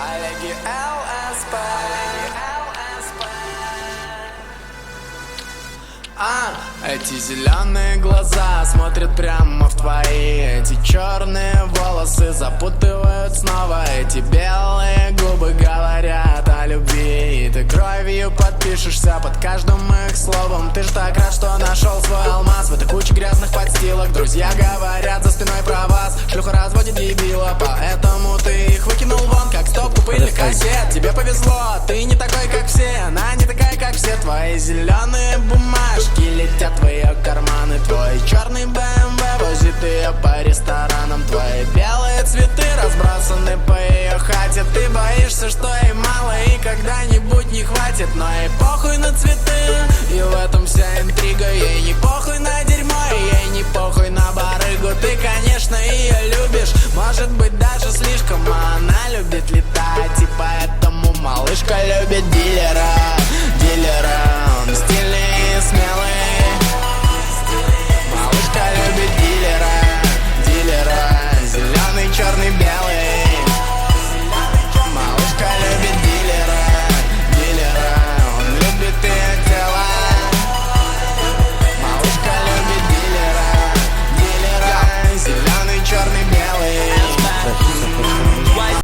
Олеги ЛСП. Эти зеленые глаза смотрят прямо в твои. Эти черные волосы запутывают снова. Эти белые губы говорят о любви. И ты кровью подпишешься под каждым их словом. Ты ж так рад, что нашел свой алмаз в этой куче грязных подстилок. Друзья говорят за спиной про вас. Шлюха разводит дебила, поэтому ты их выкинул вон, как стопку пыльных кассет. Тебе повезло, ты не такой, как все. Она не такая, как все. Твои зеленые бумажки летят в твои карманы. Твой черный БМВ возит ее по ресторанам. Твои белые цветы разбросаны по ее хате. Ты боишься, что ей мало и когда-нибудь не хватит. Но ей похуй на цветы, и в этом вся интрига. Ей не похуй на дерьмо,